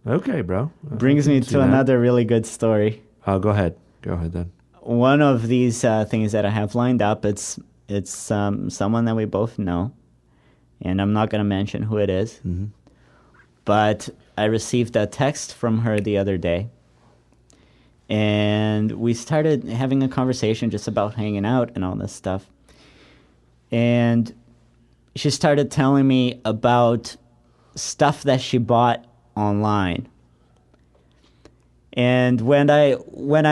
Okay, bro. Brings me to another really good story. Oh, go ahead. Go ahead then. One of these things that I have lined up, it's someone that we both know, and I'm not going to mention who it is. Mm-hmm. But I received a text from her the other day, and we started having a conversation just about hanging out and all this stuff. And she started telling me about stuff that she bought online. And when I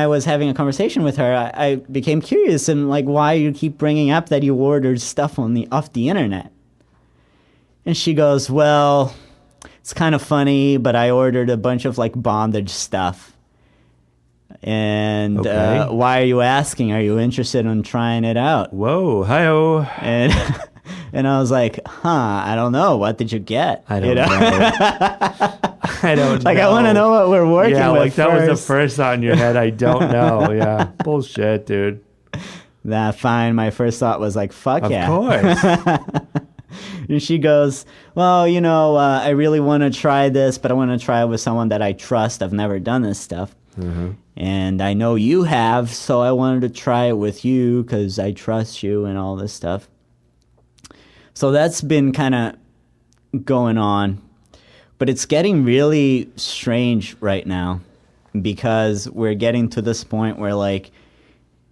was having a conversation with her, I became curious and like, why you keep bringing up that you ordered stuff off the internet? And she goes, well, it's kind of funny, but I ordered a bunch of like bondage stuff. And Okay. Why are you asking? Are you interested in trying it out? Whoa, hi-oh. And and I was like, I don't know. What did you get? I don't know. I don't like, know. I want to know what we're working with. Yeah, like that first. was the first thought in your head. I don't know. Yeah, bullshit, dude. Nah, fine. My first thought was like, fuck yeah. Of course. And she goes, well, I really want to try this, but I want to try it with someone that I trust. I've never done this stuff. Mm-hmm. And I know you have, so I wanted to try it with you because I trust you and all this stuff. So that's been kind of going on. But it's getting really strange right now because we're getting to this point where, like,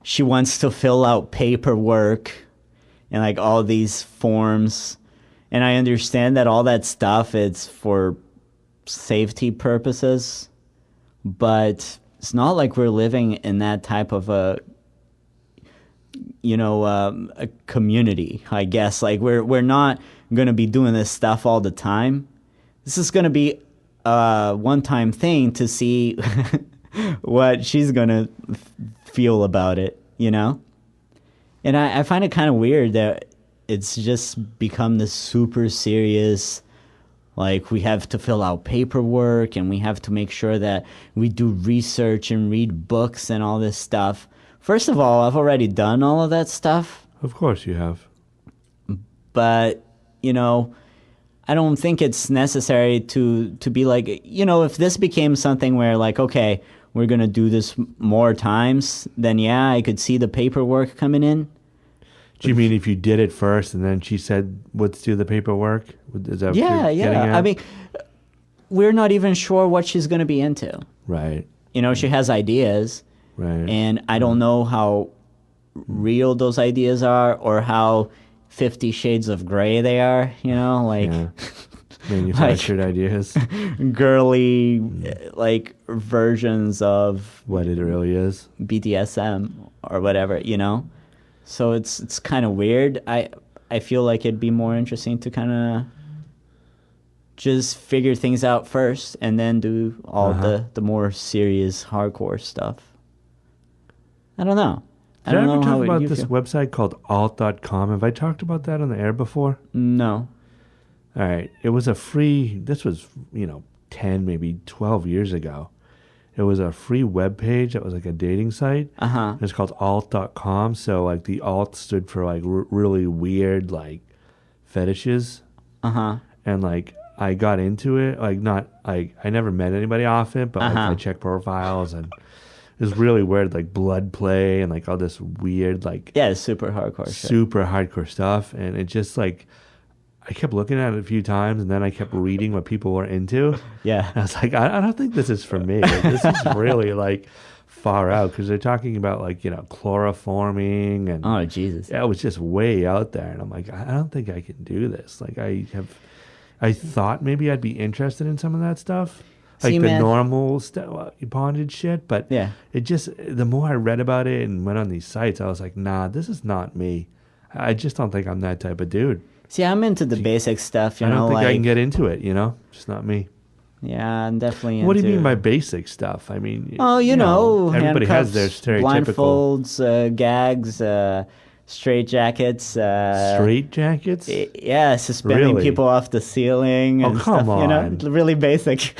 she wants to fill out paperwork and, like, all these forms. And I understand that all that stuff, it's for safety purposes. But it's not like we're living in that type of a community, I guess. Like, we're not going to be doing this stuff all the time. This is going to be a one-time thing to see what she's going to feel about it, And I find it kind of weird that it's just become this super serious, like, we have to fill out paperwork and we have to make sure that we do research and read books and all this stuff. First of all, I've already done all of that stuff. Of course you have. But, I don't think it's necessary to be like, if this became something where, like, okay, we're going to do this more times, then yeah, I could see the paperwork coming in. Do you mean if you did it first and then she said, let's do the paperwork? Is that what Yeah. you're getting at? I mean, we're not even sure what she's going to be into. Right. She has ideas. Right. And I don't know how real those ideas are or how 50 Shades of Grey they are, like... Yeah. Manufactured ideas. Girly, like, versions of... What it really is. BDSM or whatever, So it's kind of weird. I feel like it'd be more interesting to kind of just figure things out first and then do all the more serious, hardcore stuff. I don't know. I Did I don't ever know talk how about you this feel. website called alt.com? Have I talked about that on the air before? No. All right. It was a free, this was, 10, maybe 12 years ago. It was a free web page that was like a dating site. Uh-huh. It was called alt.com. So like the alt stood for like really weird like fetishes. Uh-huh. And like I got into it, like not like I never met anybody off it, but like, I checked profiles and it was really weird, like blood play and like all this weird like Yeah, it's super hardcore shit. super hardcore stuff. And it just like I kept looking at it a few times and then I kept reading what people were into. Yeah. And I was like, I don't think this is for me. Like, this is really like far out because they're talking about like, chloroforming and Oh, Jesus. yeah, it was just way out there. And I'm like, I don't think I can do this. Like I thought maybe I'd be interested in some of that stuff. Like See, the man, normal bondage shit. But Yeah. it just, the more I read about it and went on these sites, I was like, nah, this is not me. I just don't think I'm that type of dude. See, I'm into the basic stuff, I don't think like... I can get into it, Just not me. Yeah, I'm definitely into... What do you mean by basic stuff? I mean... Oh, everybody has their stereotypical... blindfolds, gags, straight jackets. Straight jackets? Yeah, suspending Really? people off the ceiling and come stuff, on. really basic.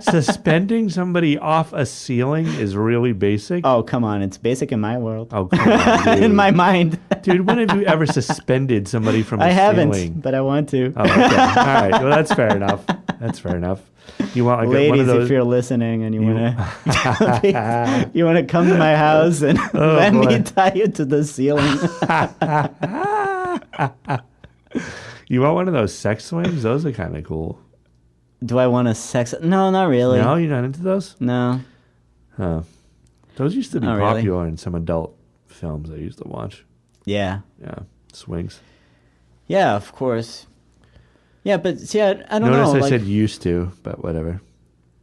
Suspending somebody off a ceiling is really basic? Oh, come on, it's basic in my world. Oh, come on, dude. In my mind. Dude, when have you ever suspended somebody from a I ceiling? haven't, but I want to. Oh, okay. All right. Well, that's fair enough. That's fair enough. You want like Ladies, one of those? if you're listening and you wanna you wanna come to my house and let me tie you to the ceiling. You want one of those sex swings? Those are kind of cool. Do I want a sex? No, not really. No, you're not into those? No. Huh. Those used to be Not popular really. in some adult films I used to watch. Yeah. Yeah, swings. Yeah, of course. Yeah, but see, I don't Notice know. I like, said used to, but whatever.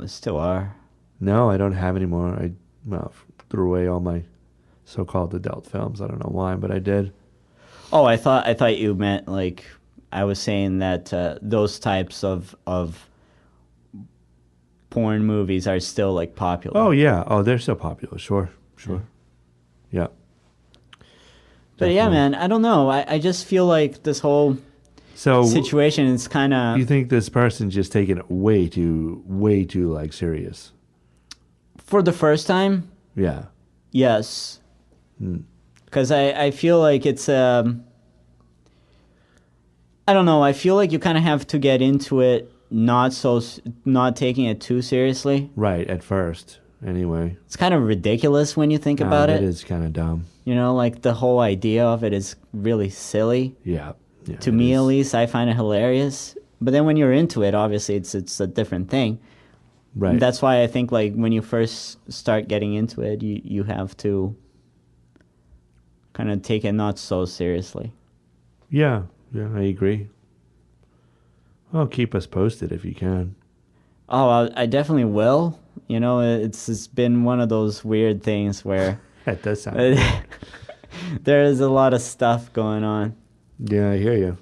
we still are. No, I don't have any more. I threw away all my so-called adult films. I don't know why, but I did. Oh, I thought you meant like I was saying that those types of porn movies are still like popular. Oh yeah. Oh, they're so popular. Sure. Yeah. But yeah, man, I don't know. I just feel like this whole situation is kind of. You think this person's just taking it way too like serious? For the first time? Yeah. Yes. Because I feel like it's I don't know. I feel like you kind of have to get into it, not taking it too seriously. Right, at first, anyway. It's kind of ridiculous when you think about it. It is kind of dumb. You know, like the whole idea of it is really silly. Yeah. To me, at least, I find it hilarious. But then when you're into it, obviously, it's a different thing. Right. And that's why I think, like, when you first start getting into it, you have to kind of take it not so seriously. Yeah, I agree. Well, keep us posted if you can. Oh, I definitely will. You know, it's been one of those weird things where That does sound weird. there is a lot of stuff going on. Yeah, I hear you.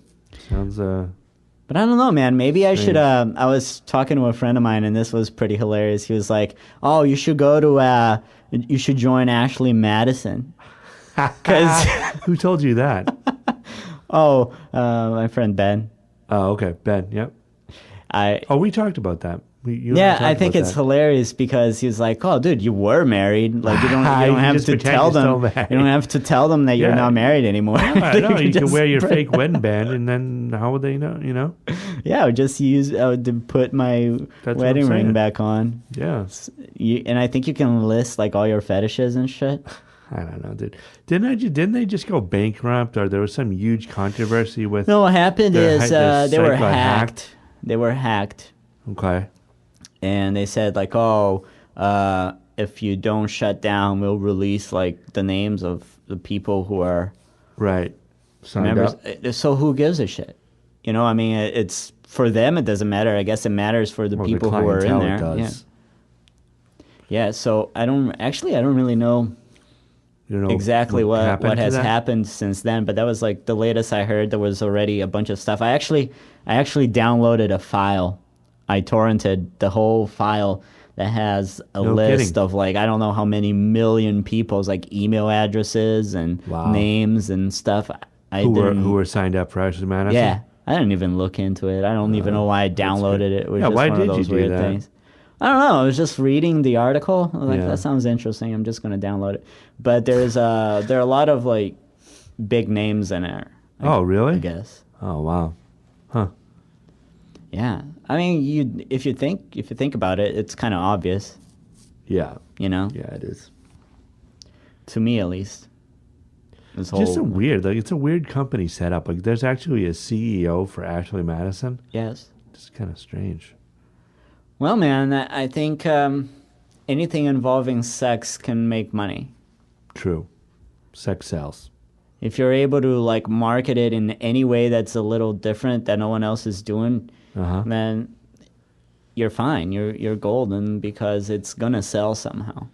Sounds But I don't know, man. Maybe I should. I was talking to a friend of mine, and this was pretty hilarious. He was like, "Oh, you should go to. You should join Ashley Madison." Because who told you that? my friend Ben. Oh, okay, Ben. Yep. We talked about that. I think it's hilarious because he was like, "Oh, dude, you were married. Like you don't have to tell them. You don't have to tell them that you're not married anymore. No, you can wear your fake wedding band, and then how would they know? You know? Yeah, I would put my wedding ring back on. Yeah. And I think you can list like all your fetishes and shit. I don't know, dude. Didn't they just go bankrupt, or there was some huge controversy with? No, what happened is they were hacked. They were hacked. Okay. And they said like, if you don't shut down, we'll release like the names of the people who are members. So who gives a shit? You know, I mean, it's for them. It doesn't matter. I guess it matters for the people who are in there. Does. Yeah. So I don't really know. Exactly what has happened since then, but that was like the latest I heard. There was already a bunch of stuff. I actually downloaded a file. I torrented the whole file that has a list of like I don't know how many million people's like email addresses and names and stuff. Who were signed up for Ashley Madison? Yeah, I didn't even look into it. I don't even know why I downloaded it. It was just one of those weird things. I don't know. I was just reading the article. I was like, that sounds interesting. I'm just going to download it. But there are a lot of like big names in there. Oh, really? I guess. Oh, wow. Huh. Yeah. I mean, if you think about it, it's kind of obvious. Yeah. You know? Yeah, it is. To me, at least. Just so weird. Like, it's a weird company setup. Like, there's actually a CEO for Ashley Madison. Yes. It's kind of strange. Well, man, I think anything involving sex can make money. True. Sex sells. If you're able to like market it in any way that's a little different that no one else is doing, then you're fine. You're golden because it's gonna sell somehow.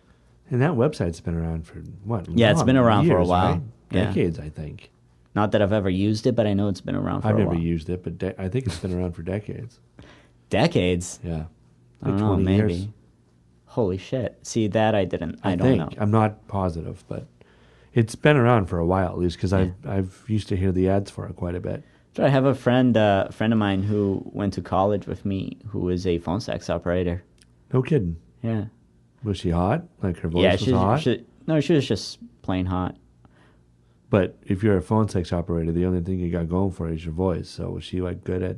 And that website's been around for what? Yeah, it's been around for a while. Right? Decades, I think. Not that I've ever used it, but I know it's been around for a while. I've never used it, but I think it's been around for decades. Decades? Yeah. Like I don't know, maybe. Years. Holy shit. See, that I don't know. I'm not positive, but it's been around for a while at least because I've used to hear the ads for it quite a bit. I have a friend of mine who went to college with me who is a phone sex operator. No kidding. Yeah. Was she hot? Like her voice was hot? She was just plain hot. But if you're a phone sex operator, the only thing you got going for is your voice. So was she like good at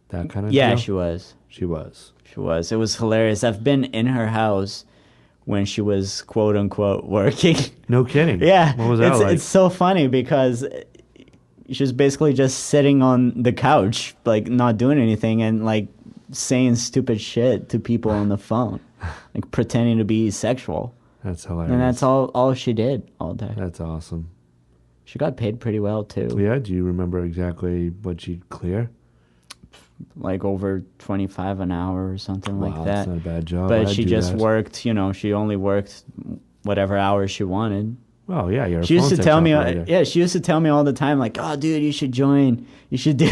That kind of Yeah, deal? she was. She was. She was. It was hilarious. I've been in her house when she was quote unquote working. No kidding. Yeah. What was that like? It's so funny because she was basically just sitting on the couch, like not doing anything and like saying stupid shit to people on the phone, like pretending to be sexual. That's hilarious. And that's all she did all day. That's awesome. She got paid pretty well too. Yeah, do you remember exactly what she'd clear? Like over 25 an hour or something like that. That's not a bad job. But I'd she do just that. worked, she only worked whatever hours she wanted. Oh yeah, you're a She used phone to sex tell me, operator. she used to tell me all the time, like, "Oh, dude, you should join. You should do,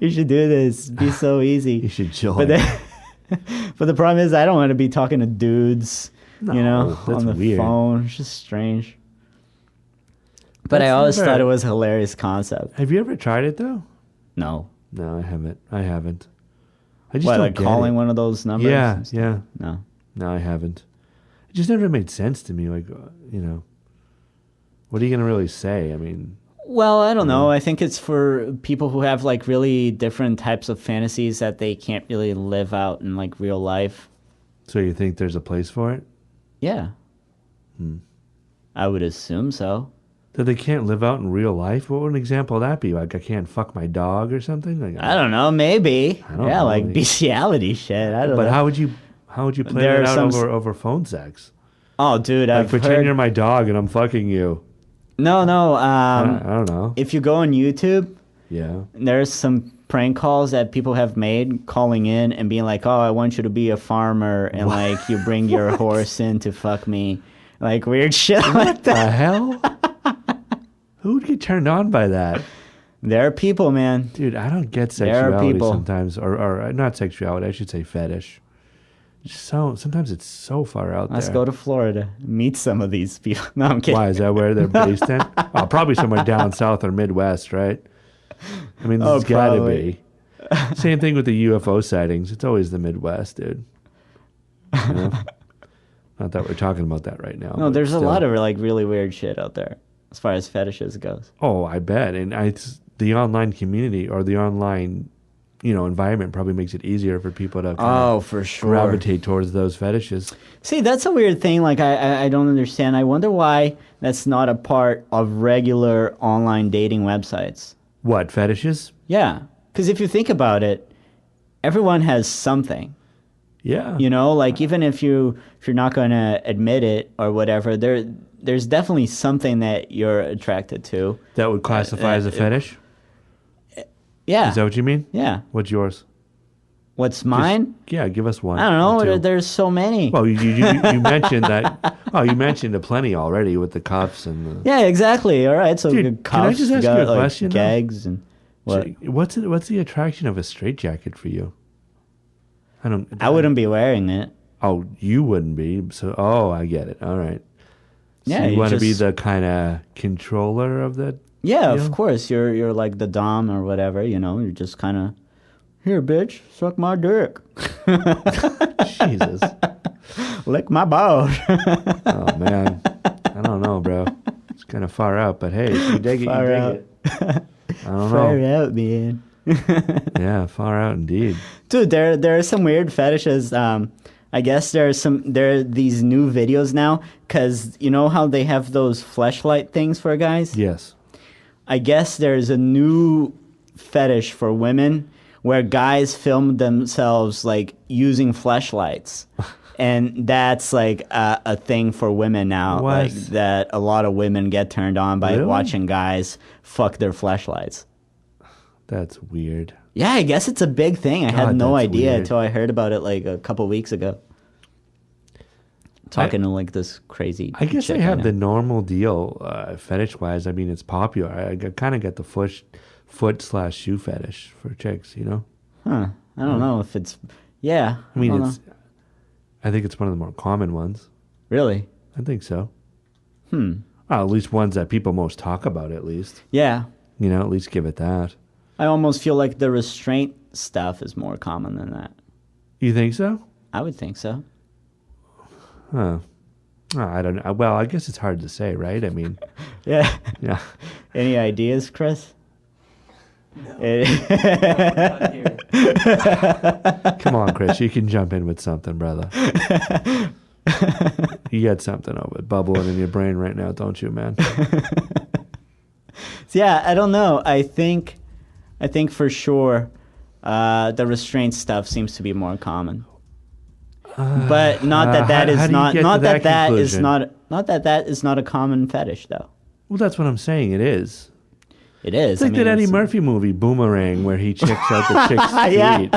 you should do this. It'd be so easy." You should join. But then, but the problem is, I don't want to be talking to dudes, No, that's on the weird. phone. It's just strange. But I That's always never- thought it was a hilarious concept. Have you ever tried it though? No, No, I haven't. I just what, don't like get calling it. one of those numbers? Yeah, and stuff? yeah. No. No, I haven't. It just never made sense to me. Like, what are you gonna really say? I mean, Well, I don't know. I think it's for people who have like really different types of fantasies that they can't really live out in like real life. so you think there's a place for it? Yeah. I would assume so. That they can't live out in real life? What would an example of that be? Like, I can't fuck my dog or something? Like, I don't know. Maybe. I don't Yeah, know. like bestiality shit. I don't But know. how would you play There that are out some over phone sex? Oh, dude, Like, I've pretend heard. you're my dog and I'm fucking you. No. I don't know. If you go on YouTube, Yeah. there's some prank calls that people have made calling in and being like, "Oh, I want you to be a farmer," and like you bring your horse in to fuck me, like weird shit like The that. hell? Who would get turned on by that? There are people, man. Dude, I don't get There are sexuality people. sometimes, or not sexuality, I should say fetish. Sometimes it's so far out Let's there. go to Florida, meet some of these people. No, I'm kidding. Why, is that where they're based in? Oh, probably somewhere down south or Midwest, right? I mean, Oh, there's got to probably. be. Same thing with the UFO sightings. It's always the Midwest, dude. You know? Not that we're talking about that right now. No, but there's a still. lot of like really weird shit out there as far as fetishes goes. Oh, I bet. And the online community or the online, environment probably makes it easier for people to kind of For sure. gravitate towards those fetishes. See, that's a weird thing. Like, I don't understand. I wonder why that's not a part of regular online dating websites. What, fetishes? Yeah, because if you think about it, everyone has something. Yeah. Like even if you're not going to admit it or whatever, there's definitely something that you're attracted to. That would classify as a fetish? Yeah. Is that what you mean? Yeah. What's yours? What's mine? Yeah, give us one. I don't or know. two. There's so many. Well, you mentioned that. Oh, you mentioned a plenty already with the cuffs and the. Yeah, exactly. All right. So Dude, good can I cuffs, just ask got, you a like, question, though? gags and what? What's the attraction of a straitjacket for you? I wouldn't be wearing it. Oh, you wouldn't be. So, I get it. All right. So Yeah, you you want to be just- the kind of controller of that? Yeah, Yeah. of course. You're like the dom or whatever. You're just kind of here, bitch. Suck my dick. Jesus. Lick my balls. Oh man, I don't know, bro. It's kind of far out, but hey, if you dig it, you Far dig out. it. I don't Far know. out, man. Yeah, far out indeed. Dude, there are some weird fetishes. I guess there are these new videos now because you know how they have those fleshlight things for guys. Yes. I guess there's a new fetish for women where guys film themselves like using fleshlights. And that's like a thing for women now. What? Like that a lot of women get turned on by Really? watching guys fuck their fleshlights. That's weird. Yeah, I guess it's a big thing. I had God, no that's idea weird. until I heard about it like a couple weeks ago. Talking to like this crazy. I guess chick I have know. the normal deal, fetish-wise. I mean, it's popular. I kind of get the foot/shoe fetish for chicks, Huh. I don't know if it's. Yeah. I mean, don't know. I think it's one of the more common ones. Really? I think so. Well, at least ones that people most talk about, at least. Yeah. At least give it that. I almost feel like the restraint stuff is more common than that. You think so? I would think so. Huh. I don't know. Well, I guess it's hard to say, right? I mean, Yeah. yeah. Any ideas, Chris? No. Come on, Chris. You can jump in with something, brother. You got something over bubbling in your brain right now, don't you, man? Yeah, I don't know. I think for sure the restraint stuff seems to be more common. But not that that is not that is not a common fetish though. Well, that's what I'm saying. It is. It is. It's like that Eddie Murphy movie, Boomerang, where he checks out the chick's feet.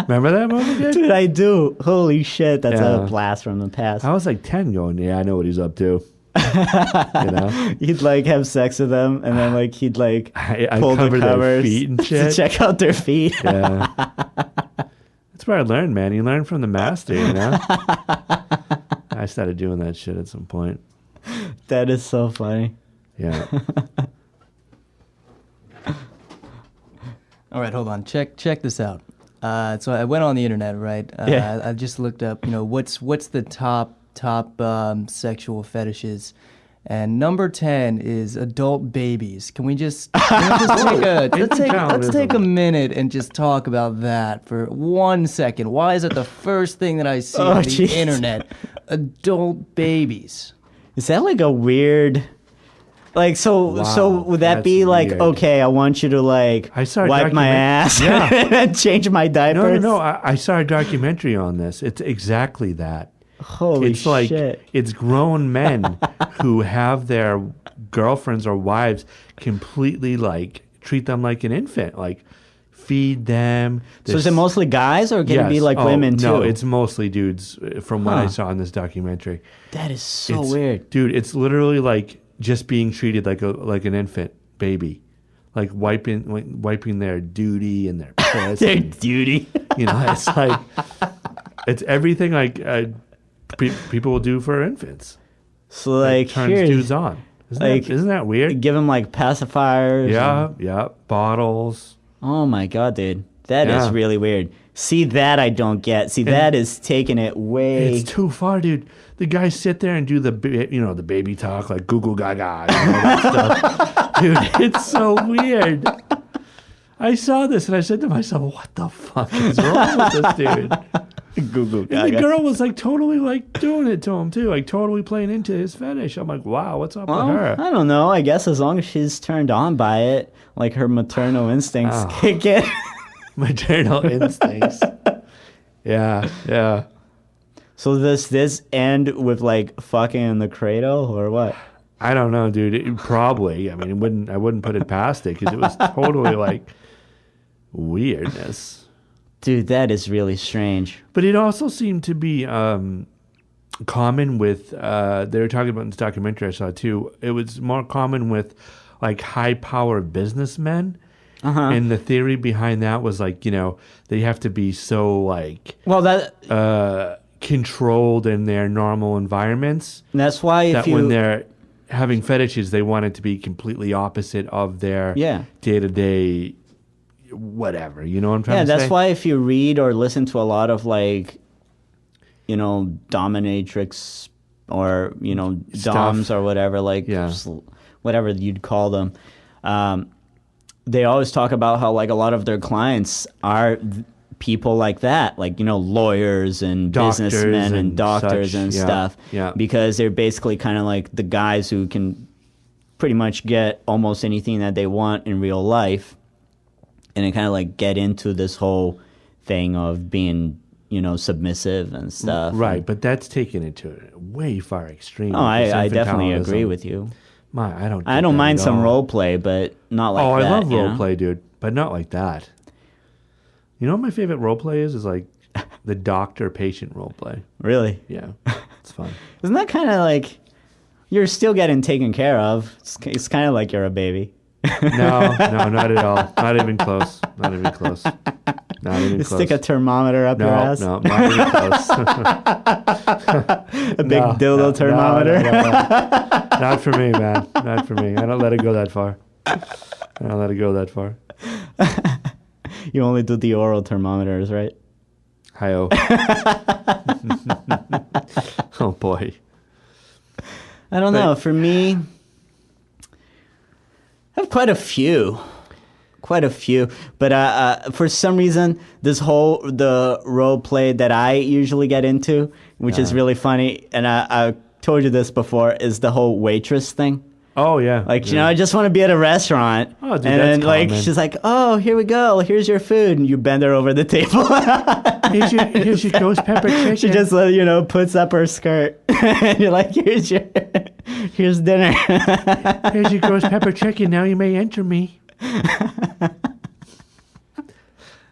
Remember that movie, dude? Dude, I do. Holy shit, that's a blast from the past. I was like 10 going, yeah, I know what he's up to. You know? He'd like have sex with them, and then like he'd like pull the covers their feet and shit. to check out their feet. Yeah. That's where I learned, man. You learn from the master, you know? I started doing that shit at some point. That is so funny. Yeah. All right, hold on. Check this out. So I went on the internet, right? I just looked up, what's the top sexual fetishes, and number 10 is adult babies. Can we just let's take a minute and just talk about that for 1 second? Why is it the first thing that I see on the internet? Adult babies. Is that like a weird? Like, so would that be like, weird. Okay, I want you to like wipe my ass and change my diapers? No. I saw a documentary on this. It's exactly that. Holy shit. Like, it's grown men who have their girlfriends or wives completely like treat them like an infant, like feed them. So is it mostly guys or can it be like women too? No, it's mostly dudes from what I saw in this documentary. That is so weird. Dude, it's literally like just being treated like an infant baby, like wiping their duty and their piss. Their duty. It's like it's everything like people will do for infants. So like turns dudes on. Isn't that weird? Give them like pacifiers. Yeah, bottles. Oh my god, dude, that is really weird. See, that I don't get. See, that is taking it way. It's too far, dude. The guys sit there and do the baby talk like goo goo gaga, that stuff. Dude, it's so weird. I saw this and I said to myself, "What the fuck is wrong with this dude?" Goo goo gaga. And the girl was like totally like doing it to him too, like totally playing into his fetish. I'm like, wow, what's up with her? I don't know. I guess as long as she's turned on by it, like her maternal instincts kick in. Maternal instincts. Yeah. So does this end with like fucking in the cradle or what? I don't know, dude. Probably. I mean, I wouldn't put it past it because it was totally like weirdness. Dude, that is really strange. But it also seemed to be common with. They were talking about in this documentary I saw too. It was more common with like high-powered businessmen. And the theory behind that was like, they have to be so like controlled in their normal environments. And that's why when they're having fetishes, they want it to be completely opposite of their day-to-day whatever. You know what I'm trying to say? Yeah, that's why if you read or listen to a lot of like, dominatrix or, doms or whatever, like whatever you'd call them, they always talk about how like a lot of their clients are people like that, like lawyers and businessmen and doctors and stuff, because they're basically kind of like the guys who can pretty much get almost anything that they want in real life, and they kind of like get into this whole thing of being submissive and stuff. Right, but that's taking it to a way far extreme. Oh, I definitely agree with you. I don't mind some role play, but not like that. Oh, I love role play, dude, but not like that. You know what my favorite role play is like the doctor-patient role play. Really? Yeah, it's fun. Isn't that kind of like you're still getting taken care of? It's kind of like you're a baby. No, not at all. Not even close. Not even close. You stick a thermometer up your ass? No, not even close. A big dildo thermometer? No. Not for me, man. Not for me. I don't let it go that far. You only do the oral thermometers, right? Hi-oh. Oh, boy. I don't know. For me, I have quite a few. quite a few. But for some reason, the role play that I usually get into, which is really funny, and I told you this before, is the whole waitress thing. Oh yeah. Like, you know, I just want to be at a restaurant. Oh, dude, and that's then like common. she's like, "Oh, here we go. Here's your food." And you bend her over the table. Here's your ghost pepper chicken. She just puts up her skirt. And you're like, here's dinner. Here's your ghost pepper chicken. Now you may enter me.